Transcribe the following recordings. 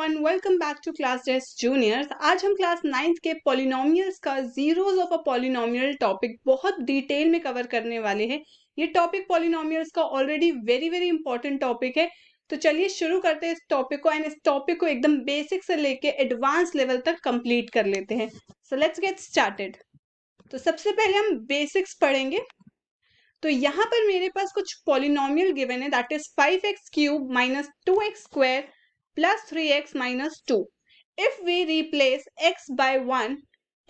Everyone, welcome back to class test juniors. आज हम class 9th के पॉलिनोमियल्स का zeros of a polynomial topic बहुत डिटेल में कवर करने वाले हैं। ये टॉपिक पॉलिनोमियल्स का already very very important topic है। तो चलिए शुरू करते हैं इस टॉपिक को एंड इस टॉपिक को एकदम बेसिक से लेके एडवांस लेवल तक कंप्लीट कर लेते हैं। So let's get started. तो सबसे पहले हम बेसिक्स पढ़ेंगे। तो यहाँ पर मेरे पास कुछ पॉलिनोमियल गिवन है, that is 5x cube minus 2x square plus 3x minus 2. If we replace x by 1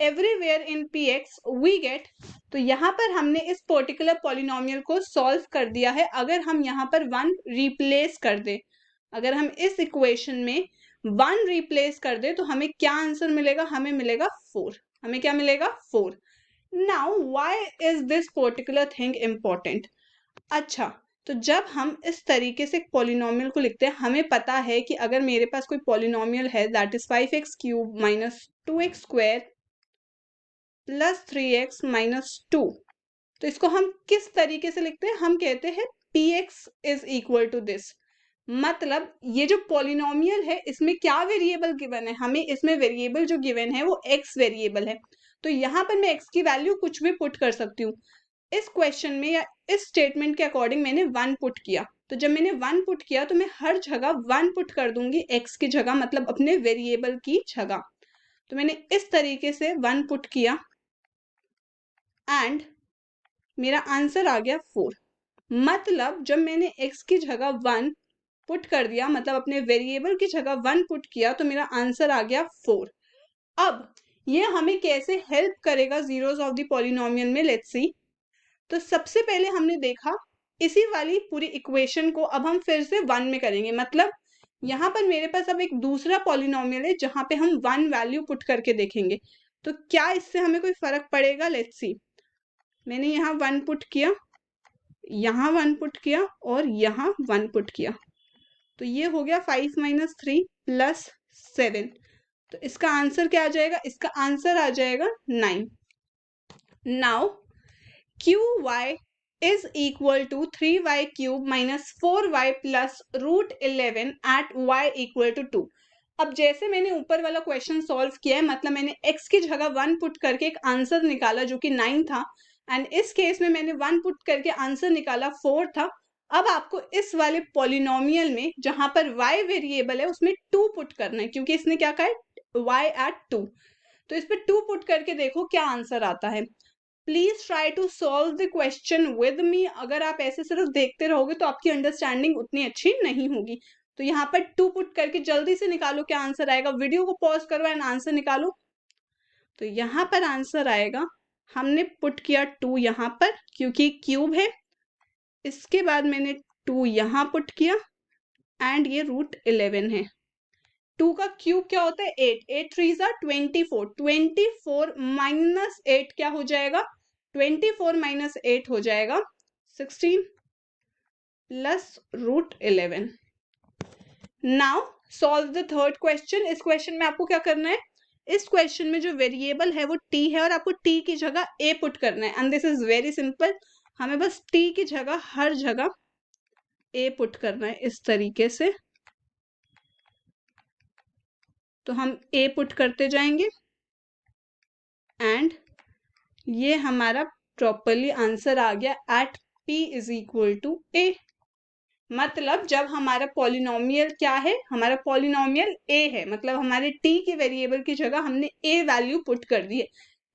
everywhere in px, we get, तो यहाँ पर हमने इस पर्टिकुलर पॉलिनोमियल को सॉल्व कर दिया है। अगर हम यहाँ पर 1 रिप्लेस कर दे, अगर हम इस इक्वेशन में 1 रिप्लेस कर दे तो हमें क्या आंसर मिलेगा? हमें मिलेगा 4। हमें क्या मिलेगा? 4। Now why is this particular thing important? अच्छा, तो जब हम इस तरीके से पॉलिनोमियल को लिखते हैं, हमें पता है कि अगर मेरे पास कोई पॉलिनोमियल है that is 5x cube minus 2x square plus 3x minus 2, तो इसको हम किस तरीके से लिखते हैं? हम कहते हैं px is equal to this. मतलब ये जो पॉलिनोमियल है इसमें क्या वेरिएबल गिवन है? हमें इसमें वेरिएबल जो गिवन है वो x वेरिएबल है। तो यहाँ पर मैं x की वैल्यू कुछ भी पुट कर सकती हूँ। इस क्वेश्चन में या इस स्टेटमेंट के अकॉर्डिंग मैंने 1 पुट किया, तो जब मैंने 1 पुट किया तो मैं हर जगह 1 पुट कर दूंगी x की जगह, मतलब अपने वेरिएबल की जगह। तो मैंने इस तरीके से 1 पुट किया एंड मेरा आंसर आ गया 4। मतलब जब मैंने x की जगह 1 पुट कर दिया, मतलब अपने वेरिएबल की जगह 1 पुट किया, तो मेरा आंसर आ गया 4। अब ये हमें कैसे हेल्प करेगा जीरोस ऑफ द पॉलिनोमियल में? Let's see. तो सबसे पहले हमने देखा इसी वाली पूरी इक्वेशन को अब हम फिर से 1 में करेंगे। मतलब यहाँ पर मेरे पास अब एक दूसरा पॉलिनोमियल है जहां पे हम 1 वैल्यू पुट करके देखेंगे तो क्या इससे हमें कोई फर्क पड़ेगा? Let's see. मैंने यहाँ 1 पुट किया, यहाँ 1 पुट किया और यहाँ 1 पुट किया, तो ये हो गया 5 माइनस 3 प्लस 7। तो इसका आंसर क्या आ जाएगा? इसका आंसर आ जाएगा 9। Now qy is equal to 3y cube minus 4y plus root 11 at y equal to 2। अब जैसे मैंने ऊपर वाला क्वेश्चन सॉल्व किया है, मतलब मैंने x की जगह 1 पुट करके एक आंसर निकाला जो कि 9 था, एंड इस केस में मैंने 1 पुट करके आंसर निकाला 4 था। अब आपको इस वाले पॉलिनोमियल में जहां पर y वेरिएबल है उसमें 2 पुट करना है, क्योंकि इसने क्या कहा है? y at 2। तो इस पर 2 पुट करके देखो क्या आंसर आता है। Please try to solve the question with me. अगर आप ऐसे सिर्फ देखते रहोगे तो आपकी अंडरस्टैंडिंग उतनी अच्छी नहीं होगी। तो यहाँ पर 2 पुट करके जल्दी से निकालो क्या आंसर आएगा। वीडियो को पॉज करो एंड आंसर निकालो। तो यहाँ पर आंसर आएगा, हमने पुट किया 2 यहाँ पर क्योंकि क्यूब है, इसके बाद मैंने 2 यहाँ पुट किया एंड ये रूट 11 है। 2 का क्यूब क्या होता है? 8। 8 3 जा 24। 24 माइनस 8 क्या हो जाएगा? 24 माइनस 8 हो जाएगा 16 plus root 11। Now solve the third question. इस क्वेश्चन में आपको क्या करना है? इस क्वेश्चन में जो वेरिएबल है वो t है और आपको t की जगह a पुट करना है, and this is very simple. हमें बस t की जगह हर जगह a पुट करना है इस तरीके से। तो हम a पुट करते जाएंगे एंड ये हमारा प्रॉपरली आंसर आ गया at p is equal to a। मतलब जब हमारा पॉलिनोमियल क्या है? हमारा पॉलिनोमियल a है, मतलब हमारे t के वेरिएबल की जगह हमने a वैल्यू पुट कर दी है।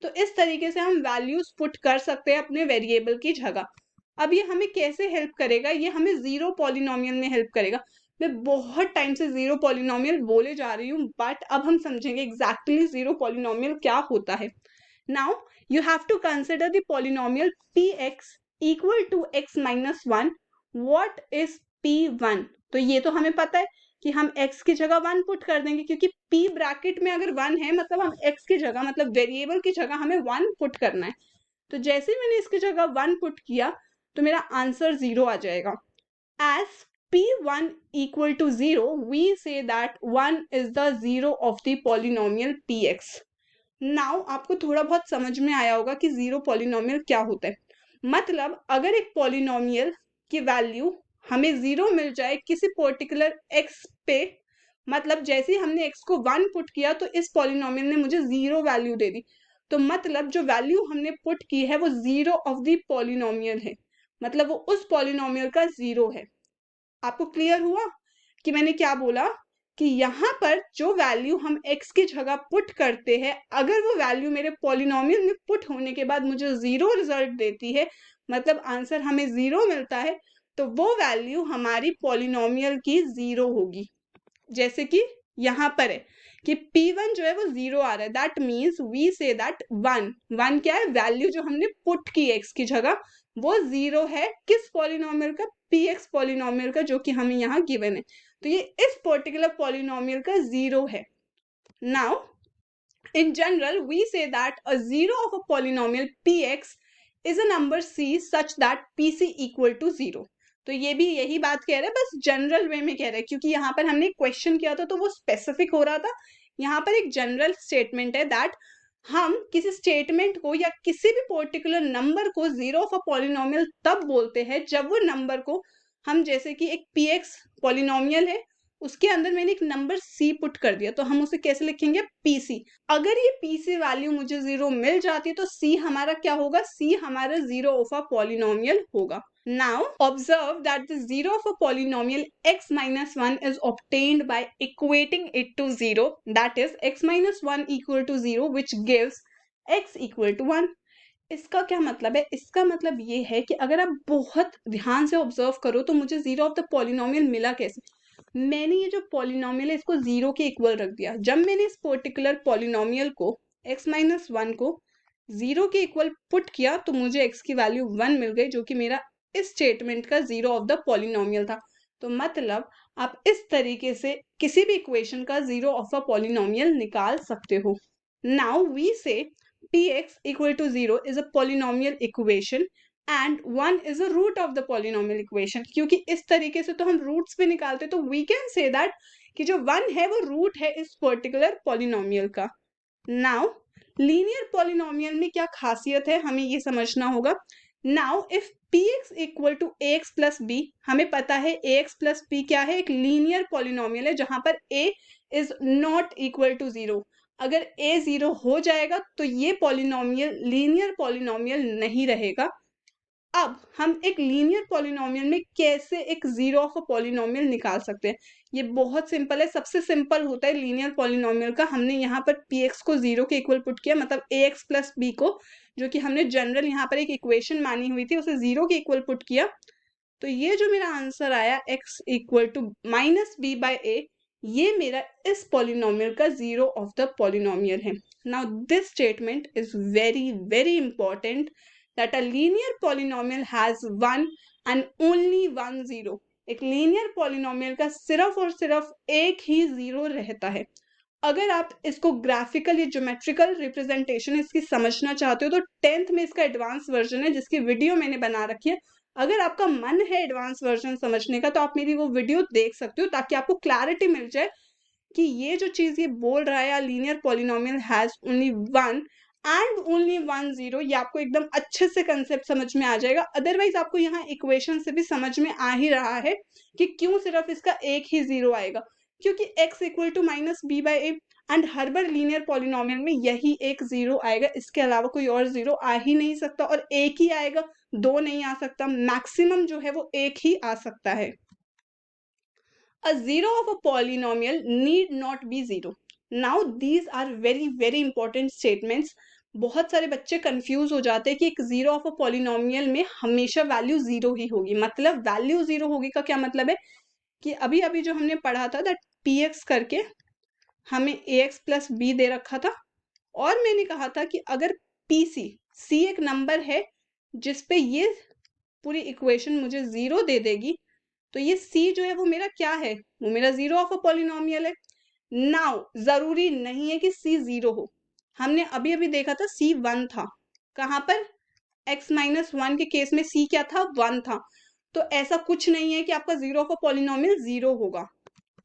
तो इस तरीके से हम वैल्यूज पुट कर सकते हैं अपने वेरिएबल की जगह। अब ये हमें कैसे हेल्प करेगा? ये हमें जीरो पॉलिनोमियल में हेल्प करेगा। मैं बहुत टाइम से जीरो पॉलिनोमियल बोले जा रही हूँ, बट अब हम समझेंगे एग्जैक्टली जीरो पॉलिनोमियल क्या होता है। Now you have to consider the polynomial px equal to x minus 1. What is p1? तो ये तो हमें पता है कि हम x की जगह 1 पुट कर देंगे, क्योंकि p ब्रैकेट में अगर 1 है मतलब हम x की जगह, मतलब वेरिएबल की जगह हमें 1 पुट करना है। तो जैसे मैंने इसकी जगह 1 पुट किया तो मेरा आंसर 0 आ जाएगा। As p1 equal to 0, we say that 1 is the zero of the polynomial px. Now आपको थोड़ा बहुत समझ में आया होगा कि जीरो पॉलिनोमियल क्या होता है। मतलब अगर एक पॉलिनोमियल की वैल्यू हमें 0 मिल जाए किसी पर्टिकुलर x पे, मतलब जैसे ही हमने x को 1 पुट किया तो इस पॉलिनोमियल ने मुझे 0 वैल्यू दे दी। तो मतलब जो वैल्यू हमने पुट की है वो 0 ऑफ द पॉलिनोमियल है, मतलब वो उस पॉलिनोमियल का 0 है। आपको क्लियर हुआ कि मैंने क्या बोला? कि यहाँ पर जो वैल्यू हम x की जगह पुट करते हैं, अगर वो वैल्यू मेरे पॉलिनोमियल में पुट होने के बाद मुझे 0 रिजल्ट देती है, मतलब आंसर हमें 0 मिलता है, तो वो वैल्यू हमारी पॉलिनोमियल की 0 होगी। जैसे कि यहाँ पर है कि P1 जो है वो 0 आ रहा है, that means we say that 1 क्या है? वैल्यू जो हमने पुट की x की जगह वो 0 है, किस पॉलिनोमियल का? px पॉलिनोमियल का, जो कि हमें यहाँ गिवन है। तो ये इस पर्टिकुलर पॉलिनोमियल का 0 है। Now in general we say that a 0 of a polynomial px is a number c such that pc equal to 0। तो ये भी यही बात कह रहे हैं, बस जनरल वे में कह रहे हैं, क्योंकि यहाँ पर हमने क्वेश्चन किया था तो वो स्पेसिफिक हो रहा था। यहाँ पर एक जनरल स्टेटमेंट है दैट हम किसी स्टेटमेंट को या किसी भी पर्टिकुलर नंबर को 0 ऑफ अ पॉलिनोमियल तब बोलते हैं जब वो नंबर को हम, जैसे कि एक px पॉलिनोमियल है, उसके अंदर मैंने एक नंबर c पुट कर दिया, तो हम उसे कैसे लिखेंगे? pc। अगर ये pc वैल्यू मुझे 0 मिल जाती है तो c हमारा क्या होगा? c हमारा 0 ऑफ अ पॉलिनोमियल होगा। Now observe that the 0 of a polynomial x minus 1 is obtained by equating it to 0, that is x minus 1 equal to 0, which gives x equal to 1। इसका क्या मतलब है? इसका मतलब ये है कि अगर आप बहुत ध्यान से ऑब्जर्व करो तो मुझे 0 ऑफ द पॉलिनोमियल मिला कैसे? मैंने ये जो पॉलिनोमियल है इसको 0 के इक्वल रख दिया। जब मैंने इस पर्टिकुलर पॉलिनोमियल को x माइनस 1 को 0 के इक्वल पुट किया तो मुझे x की वैल्यू 1 मिल गई, जो कि मेरा इस स्टेटमेंट का 0 ऑफ द पॉलिनोमियल था। तो मतलब आप इस तरीके से किसी भी इक्वेशन का 0 ऑफ अ पॉलिनोमियल निकाल सकते हो। नाउ वी से px equal to 0 is a polynomial equation and 1 is a root of the polynomial equation। क्योंकि इस तरीके से तो हम रूट्स भी निकालते, तो we can say that कि जो 1 है वो रूट है इस पर्टिकुलर पॉलिनोमियल का। नाउ लीनियर पॉलिनोमियल में क्या खासियत है हमें ये समझना होगा। Now if px equal to ax plus b, हमें पता है ax प्लस b क्या है? एक लीनियर पॉलिनोमियल है जहां पर a is not equal to 0। अगर a 0 हो जाएगा तो ये पॉलिनोमियल लीनियर पॉलिनोमियल नहीं रहेगा। अब हम एक लीनियर पॉलिनोमियल में कैसे एक 0 ऑफ अ पॉलिनोमियल निकाल सकते हैं? ये बहुत सिंपल है। सबसे सिंपल होता है लीनियर पॉलिनोमियल का, हमने यहाँ पर px को 0 के इक्वल पुट किया, मतलब ax प्लस b को, जो कि हमने जनरल यहाँ पर एक इक्वेशन मानी हुई थी, उसे 0 के इक्वल पुट किया। तो ये जो मेरा आंसर आया x equal to minus B by A, ये मेरा इस पॉलिनोमियल का 0 ऑफ द पॉलिनोमियल है। Now this statement is very very important that a linear polynomial has one and only one zero। एक लीनियर पॉलिनोमियल का सिर्फ और सिर्फ एक ही 0 रहता है। अगर आप इसको ग्राफिकल या ज्योमेट्रिकल रिप्रेजेंटेशन इसकी समझना चाहते हो तो 10th में इसका एडवांस वर्जन है जिसकी वीडियो मैंने बना रखी है। अगर आपका मन है एडवांस वर्जन समझने का तो आप मेरी वो वीडियो देख सकते हो, ताकि आपको क्लैरिटी मिल जाए कि ये जो चीज ये बोल रहा है linear polynomial has only one and only one 0, ये आपको एकदम अच्छे से कंसेप्ट समझ में आ जाएगा। अदरवाइज आपको यहाँ इक्वेशन से भी समझ में आ ही रहा है कि क्यों सिर्फ इसका एक ही 0 आएगा, क्योंकि x equal to minus B by a and हर बार लीनियर पॉलिनोमियल में यही एक 0 आएगा, इसके अलावा कोई और 0 आ ही नहीं सकता, और एक ही आएगा, दो नहीं आ सकता, मैक्सिमम जो है वो एक ही आ सकता है। A 0 of a polynomial need not be 0। Now these are very very important statements। बहुत सारे बच्चे कंफ्यूज हो जाते हैं कि एक 0 ऑफ अ पॉलिनोमियल में हमेशा वैल्यू 0 ही होगी। मतलब वैल्यू 0 होगी का क्या मतलब है कि अभी अभी जो हमने पढ़ा था दैट px करके हमें ax प्लस b दे रखा था, और मैंने कहा था कि अगर pc c एक नंबर है जिसपे ये पूरी इक्वेशन मुझे 0 दे देगी, तो ये c जो है वो मेरा क्या है? वो मेरा 0 ऑफ अ पॉलिनोमियल है। नाउ जरूरी नहीं है कि c 0 हो। हमने अभी अभी देखा था c 1 था, कहां पर? x माइनस 1 के केस में c क्या था? 1 था। तो ऐसा कुछ नहीं है कि आपका 0 ऑफ अ पॉलिनोमियल 0 होगा,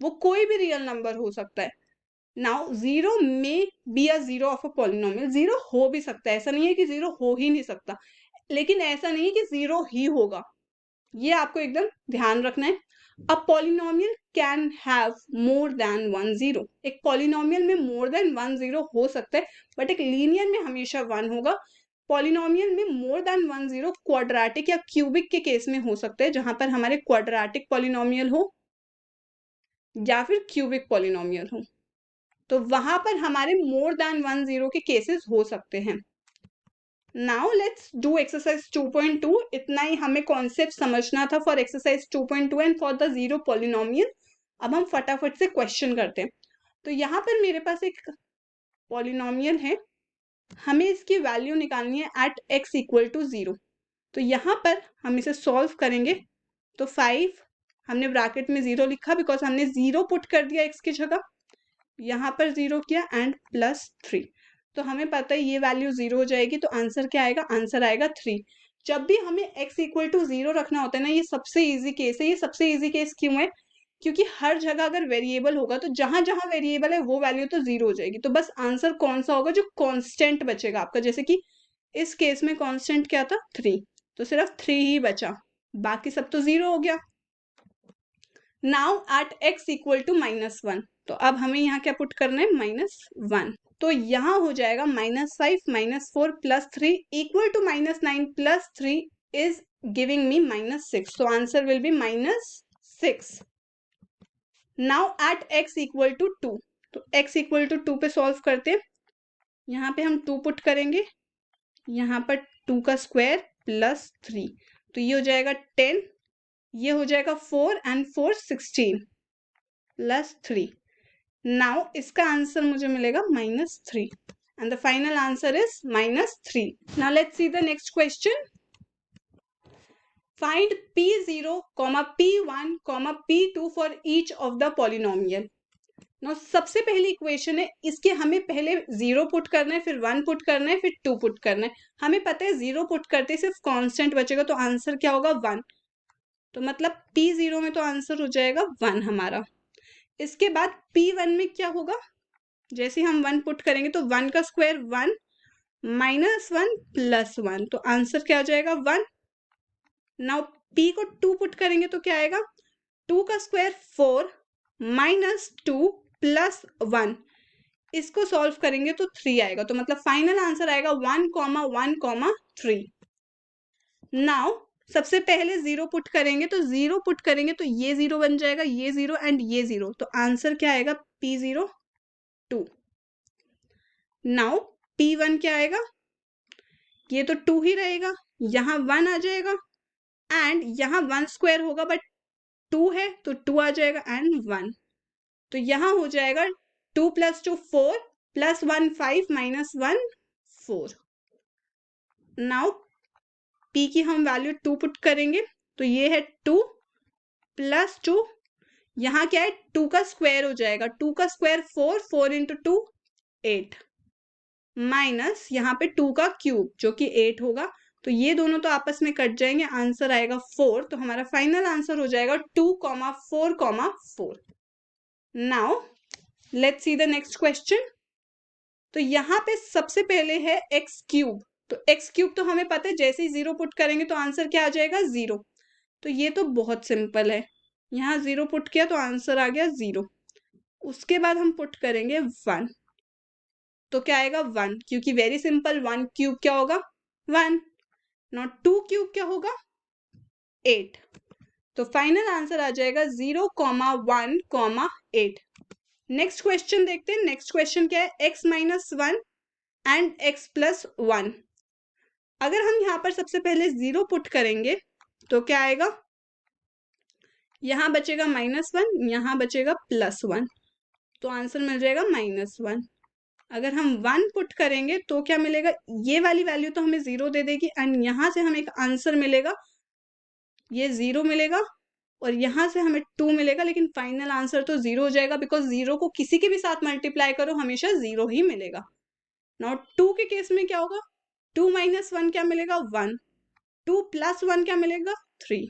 वो कोई भी रियल नंबर हो सकता है। नाउ 0 में be a 0 of a polynomial, 0 हो भी सकता है, ऐसा नहीं है कि 0 हो ही नहीं सकता, लेकिन ऐसा नहीं है कि 0 ही होगा। ये आपको एकदम ध्यान रखना है। A polynomial can have more than one zero. एक पॉलिनोमियल में मोर देन वन जीरो हो सकता है, बट एक लीनियर में हमेशा वन होगा। पॉलिनोमियल में more than one zero quadratic या क्यूबिक के केस में हो सकता है, जहां पर हमारे क्वाड्रेटिक पॉलिनोमियल हो या फिर क्यूबिक पॉलिनोमियल हो, तो वहां पर हमारे मोर देन वन जीरो के केसेस हो सकते हैं। Now let's do exercise 2.2। इतना ही हमें कॉन्सेप्ट समझना था for exercise 2.2 and for the zero polynomial. अब हम फटाफट से क्वेश्चन करते हैं। तो यहाँ पर मेरे पास एक पॉलिनोमियल है, हमें इसकी वैल्यू निकालनी है एट x इक्वल टू 0। तो यहाँ पर हम इसे सॉल्व करेंगे। तो 5 हमने ब्रैकेट में 0 लिखा बिकॉज हमने 0 पुट कर दिया x की जगह, यहाँ पर 0 किया एंड प्लस 3। तो हमें पता है ये वैल्यू 0 हो जाएगी, तो आंसर क्या आएगा? आंसर आएगा 3। जब भी हमें x इक्वल टू 0 रखना होता है ना, ये सबसे इजी केस है। ये सबसे इजी केस क्यों है? क्योंकि हर जगह अगर वेरिएबल होगा तो जहां जहां वेरिएबल है वो वैल्यू तो 0 हो जाएगी। तो बस आंसर कौन सा होगा? जो कांस्टेंट बचेगा आपका। जैसे कि इस केस में कांस्टेंट क्या था? 3, तो सिर्फ 3 ही बचा, बाकी सब तो 0 हो गया। Now at x equal to -1, तो अब हमें यहाँ क्या पुट करना है? -1। तो यहाँ हो जाएगा -5 -4 plus 3 equal to -9 plus 3 is giving me -6। तो answer will be -6। Now at x equal to 2, तो x इक्वल टू 2 पे सॉल्व करते हैं। यहाँ पे हम 2 पुट करेंगे, यहाँ पर 2 का स्क्वायर प्लस 3, तो ये हो जाएगा 10, ये हो जाएगा 4 एंड 4 16 प्लस 3। नाउ इसका आंसर मुझे मिलेगा -3 and the final answer is -3। Now let's see the next question. Find P0, P1, P2 for each of the polynomial. Now सबसे पहली इक्वेशन है, इसके हमें पहले 0 पुट करना है, फिर 1 पुट करना है, फिर 2 पुट करना है। हमें पता है 0 पुट करते सिर्फ कांस्टेंट बचेगा, तो आंसर क्या होगा? 1। तो मतलब P0 में तो आंसर हो जाएगा 1 हमारा। इसके बाद P1 में क्या होगा? जैसे हम 1 पुट करेंगे तो 1 का स्क्वायर 1 -1 प्लस 1, तो आंसर क्या हो जाएगा? 1। नाउ P को 2 पुट करेंगे तो क्या आएगा? 2 का स्क्वायर 4 -2 प्लस 1, इसको सॉल्व करेंगे तो 3 आएगा। तो मतलब फाइनल आंसर आएगा 1, 1, 3। नाउ सबसे पहले 0 पुट करेंगे, तो 0 पुट करेंगे तो ये 0 बन जाएगा, ये 0 एंड ये 0, तो आंसर क्या आएगा? P0 2। नाउ P1 क्या आएगा? ये तो 2 ही रहेगा, यहाँ 1 आ जाएगा एंड यहाँ 1 स्क्वायर होगा, बट 2 है तो 2 आ जाएगा एंड 1, तो यहाँ हो जाएगा 2 + 2 4 प्लस 1 5 -1 4। नाउ P की हम वैल्यू 2 पुट करेंगे, तो ये है 2 + 2, यहाँ क्या है? 2 का स्क्वायर हो जाएगा, 2 का स्क्वायर 4, 4 × 2 8, माइनस यहाँ पे 2 का क्यूब जो कि 8 होगा, तो ये दोनों तो आपस में कट जाएंगे, आंसर आएगा 4। तो हमारा फाइनल आंसर हो जाएगा 2, 4, 4। Now let's see the next question. तो यहाँ पे सबसे पहले है x3, तो x3 तो हमें पता है, जैसे ही 0 पुट करेंगे तो आंसर क्या आ जाएगा? 0। तो ये तो बहुत सिंपल है, यहाँ 0 पुट किया तो आंसर आ गया 0। उसके बाद हम पुट करेंगे 1, तो क्या आएगा? 1, क्योंकि वेरी सिंपल, 1 क्यूब क्या होगा? 1। नॉट 2 क्यूब क्या होगा? 8। तो फाइनल आंसर आ जाएगा 0, 1, 8। नेक्स्ट क्वेश्चन देखते हैं। नेक्स्ट क्वेश्चन क्या है? x -1 and x + 1। अगर हम यहाँ पर सबसे पहले 0 पुट करेंगे तो क्या आएगा? यहाँ बचेगा -1, यहाँ बचेगा +1, तो आंसर मिल जाएगा -1। अगर हम 1 पुट करेंगे तो क्या मिलेगा? ये वाली वैल्यू तो हमें 0 दे देगी एंड यहाँ से हमें एक आंसर मिलेगा, ये 0 मिलेगा और यहाँ से हमें 2 मिलेगा, लेकिन फाइनल आंसर तो 0 हो जाएगा बिकॉज 0 को किसी के भी साथ मल्टीप्लाई करो हमेशा 0 ही मिलेगा। नाउ 2 के केस में क्या होगा? 2 - 1 क्या मिलेगा? 1। 2 + 1 क्या मिलेगा? 3।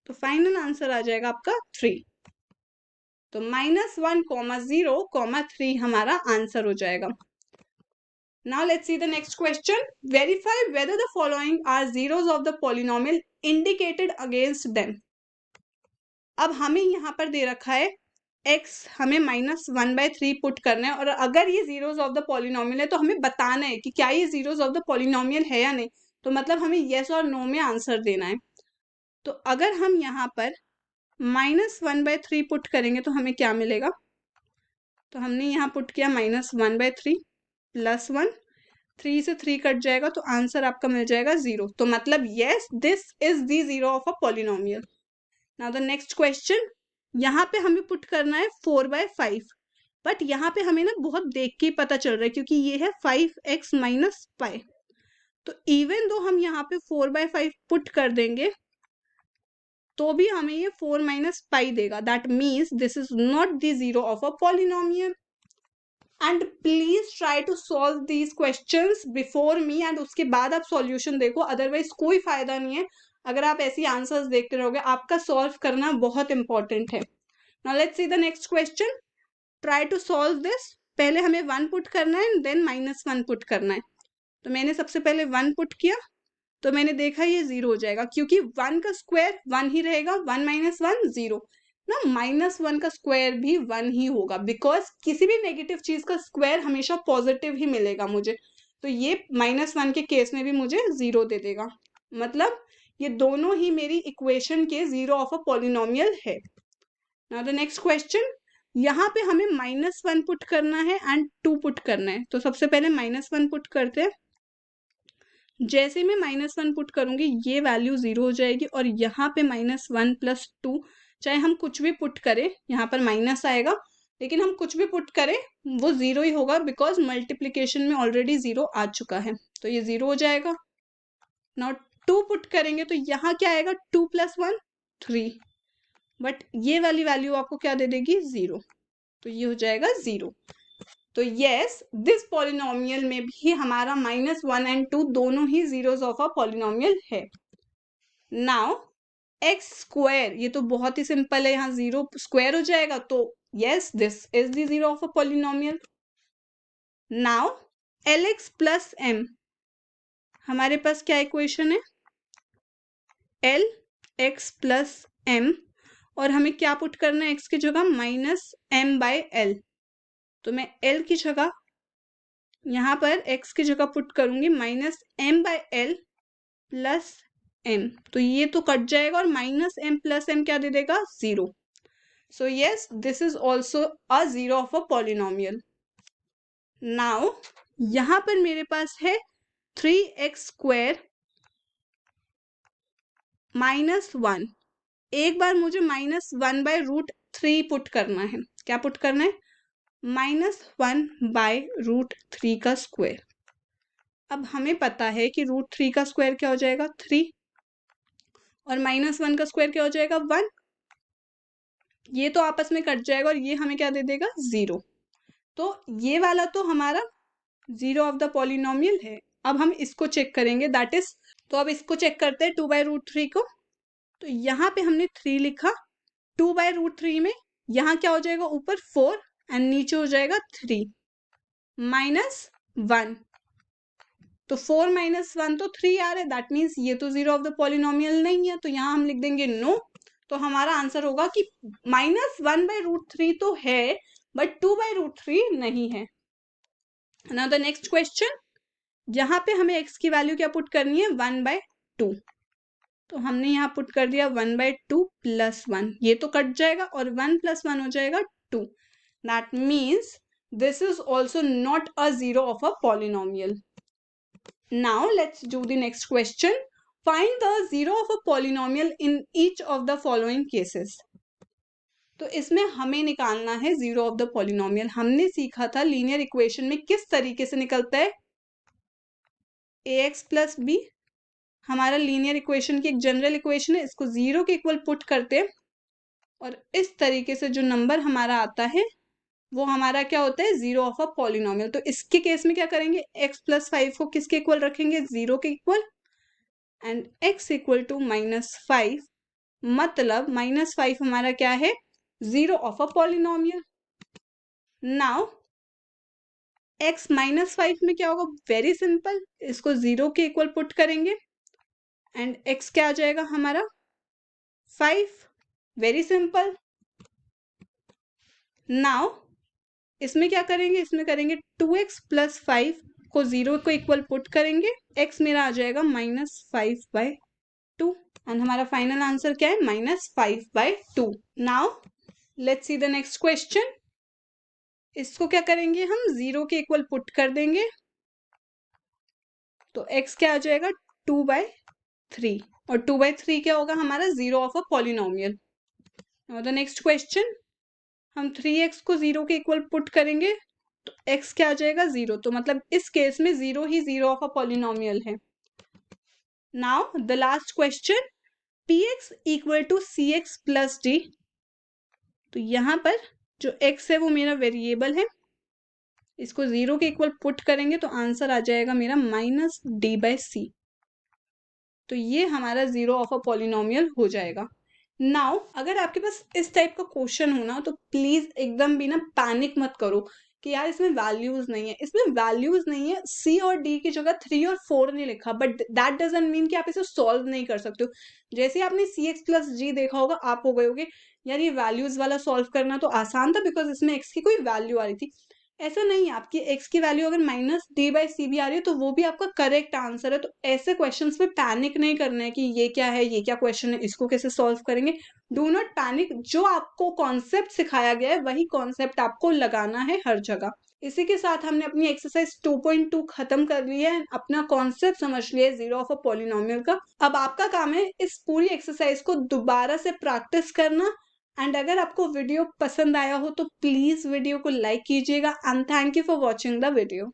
तो फाइनल आंसर आ जाएगा आपका 3। तो -1, 0, 3 हमारा आंसर हो जाएगा। Now let's see the next question. Verify whether the following are zeros of the polynomial indicated against them. अब हमें यहाँ पर दे रखा है x, हमें -1/3 पुट करना है, और अगर ये जीरोस ऑफ द पॉलिनोमियल है तो हमें बताना है कि क्या ये जीरोस ऑफ द पॉलिनोमियल है या नहीं। तो मतलब हमें यस और नो में आंसर देना है। तो अगर हम यहाँ पर -1/3 पुट करेंगे तो हमें क्या मिलेगा? तो हमने यहाँ पुट किया -1/3 + 1, 3 से 3 कट जाएगा तो आंसर आपका मिल जाएगा 0। तो मतलब yes, this is the zero of a polynomial. Now the next question, यहाँ पे हमें पुट करना है 4/5, बट यहाँ पे हमें ना बहुत देख के ही पता चल रहा है क्योंकि ये है 5x - पाई। तो इवन दो हम यहाँ पे 4/5 पुट कर देंगे तो भी हमें ये 4 - पाई देगा। That means this is not the zero of a polynomial. And please try to solve these questions before me, and उसके बाद आप सॉल्यूशन देखो, अदरवाइज कोई फायदा नहीं है अगर आप ऐसी आंसर्स देखते रहोगे। आपका सॉल्व करना बहुत इंपॉर्टेंट है। Now let's see the next question. Try to solve this. पहले हमें 1 पुट करना है, देन -1 पुट करना है। तो मैंने सबसे पहले 1 पुट किया, तो मैंने देखा ये 0 हो जाएगा क्योंकि 1 का स्क्वायर 1 ही रहेगा। 1 - 1 0 ना, -1 का स्क्वायर भी 1 ही होगा, बिकॉज किसी भी नेगेटिव चीज का स्क्वायर हमेशा पॉजिटिव ही मिलेगा मुझे। तो ये -1 के केस में भी मुझे 0 दे देगा। मतलब ये दोनों ही मेरी इक्वेशन के जीरो ऑफ अ पॉलिनोमियल है। नाउ द नेक्स्ट क्वेश्चन, यहाँ पे हमें -1 पुट करना है एंड 2 पुट करना है। तो सबसे पहले -1 पुट करते हैं। जैसे मैं -1 पुट करूंगी ये वैल्यू 0 हो जाएगी, और यहाँ पे -1 + 2, चाहे हम कुछ भी पुट करें, यहाँ पर माइनस आएगा, लेकिन हम कुछ भी पुट करें वो 0 ही होगा, बिकॉज मल्टीप्लीकेशन में ऑलरेडी 0 आ चुका है। तो ये 0 हो जाएगा। नाउ 2 पुट करेंगे तो यहाँ क्या आएगा? 2 + 1 3, बट ये वाली वैल्यू आपको क्या दे देगी? 0। तो ये हो जाएगा 0। तो यस, दिस पॉलिनोमियल में भी हमारा -1 एंड 2 दोनों ही जीरोस ऑफ अ पॉलिनोमियल है। नाउ एक्स स्क्वायर, ये तो बहुत ही सिंपल है, यहाँ 0 स्क्वायर हो जाएगा। तो yes, this is the zero of a polynomial. Now LX + M, हमारे पास क्या इक्वेशन है? LX + M, और हमें क्या पुट करना है x की जगह? -m/l। तो मैं l की जगह, यहाँ पर x की जगह पुट करूंगी -m/l + m। तो ये तो कट जाएगा, और -m + m क्या दे देगा? 0। So yes, this is also a zero of a polynomial. Now यहाँ पर मेरे पास है 3x² -1। एक बार मुझे -1/√3 पुट करना है। क्या पुट करना है? -1/√3 का स्क्वायर। अब हमें पता है कि √3 का स्क्वायर क्या हो जाएगा? 3, और -1 का स्क्वायर क्या हो जाएगा? 1। ये तो आपस में कट जाएगा, और ये हमें क्या दे देगा? 0। तो ये वाला तो हमारा जीरो ऑफ द पॉलिनोमियल है। अब हम इसको चेक करेंगे, दैट इज, तो अब इसको चेक करते हैं 2/√3 को। तो यहाँ पे हमने 3 लिखा, 2/√3 में यहाँ क्या हो जाएगा? ऊपर 4 एंड नीचे हो जाएगा 3 -1। तो 4 - 1 तो 3 आ रहा है, दैट मीन्स ये तो जीरो ऑफ द पॉलिनोमियल नहीं है। तो यहाँ हम लिख देंगे नो। तो हमारा आंसर होगा कि -1/√3 तो है, बट 2/√3 नहीं है। नाउ द नेक्स्ट क्वेश्चन, यहाँ पे हमें x की वैल्यू क्या पुट करनी है? 1/2। तो हमने यहाँ पुट कर दिया 1/2 + 1, ये तो कट जाएगा, और 1 + 1 हो जाएगा 2। That means this is also not a zero of a polynomial. Now let's do the next question. Find the zero of a polynomial in each of the following cases. तो इसमें हमें निकालना है जीरो ऑफ द पॉलिनोमियल। हमने सीखा था linear equation में किस तरीके से निकलता है। ax + b हमारा लीनियर इक्वेशन की एक जनरल इक्वेशन है, इसको 0 के इक्वल पुट करते हैं, और इस तरीके से जो नंबर हमारा आता है वो हमारा क्या होता है? Zero of a polynomial. तो इसके केस में क्या करेंगे? x + 5 को किसके इक्वल रखेंगे? 0 के इक्वल, एंड x = -5, मतलब -5 हमारा क्या है? Zero of a polynomial. Now x -5 में क्या होगा? वेरी सिंपल, इसको 0 के इक्वल पुट करेंगे, एंड x क्या आ जाएगा हमारा? 5। Very simple. नाउ इसमें क्या करेंगे, इसमें करेंगे 2x प्लस 5 को 0 को इक्वल पुट करेंगे, x मेरा आ जाएगा -5/2 एंड हमारा फाइनल आंसर क्या है, -5/2। Now let's see the next question. इसको क्या करेंगे, हम 0 के इक्वल पुट कर देंगे, तो x क्या आ जाएगा 2/3 और 2/3 क्या होगा हमारा, zero of a polynomial. Now the next question, हम 3x को 0 के इक्वल पुट करेंगे तो x क्या आ जाएगा 0, तो मतलब इस केस में 0 ही जीरो ऑफ अ पॉलिनोमियल है। Now the last question, px equal to cx plus d, तो यहाँ पर जो x है वो मेरा वेरिएबल है, इसको 0 के इक्वल पुट करेंगे तो आंसर आ जाएगा मेरा -d/c, तो ये हमारा जीरो ऑफ अ पॉलिनोमियल हो जाएगा। नाउ अगर आपके पास इस टाइप का क्वेश्चन हो ना, तो प्लीज एकदम भी ना पैनिक मत करो कि यार इसमें वैल्यूज नहीं है। इसमें वैल्यूज नहीं है, सी और डी की जगह 3 और 4 नहीं लिखा, बट दैट डजंट मीन कि आप इसे सॉल्व नहीं कर सकते हो। जैसे आपने सी एक्स प्लस जी देखा होगा, आप हो गए होगे यार ये वैल्यूज वाला सॉल्व करना तो आसान था बिकॉज इसमें एक्स की कोई वैल्यू आ रही थी। ऐसा नहीं है, आपकी एक्स की वैल्यू अगर -d/c भी आ रही है तो वो भी आपका करेक्ट आंसर है। तो ऐसे क्वेश्चंस में पैनिक नहीं करना है कि ये क्या है, ये क्या क्वेश्चन है, इसको कैसे सॉल्व करेंगे। डू नॉट पैनिक, जो आपको कॉन्सेप्ट सिखाया गया है वही कॉन्सेप्ट आपको लगाना है हर जगह। इसी के साथ हमने अपनी एक्सरसाइज 2.2 खत्म कर ली है, अपना कॉन्सेप्ट समझ लिया है जीरो ऑफ अ पॉलिनोमियल का। अब आपका काम है इस पूरी एक्सरसाइज को दोबारा से प्रैक्टिस करना। एंड अगर आपको वीडियो पसंद आया हो तो प्लीज वीडियो को लाइक कीजिएगा and thank you for watching the video.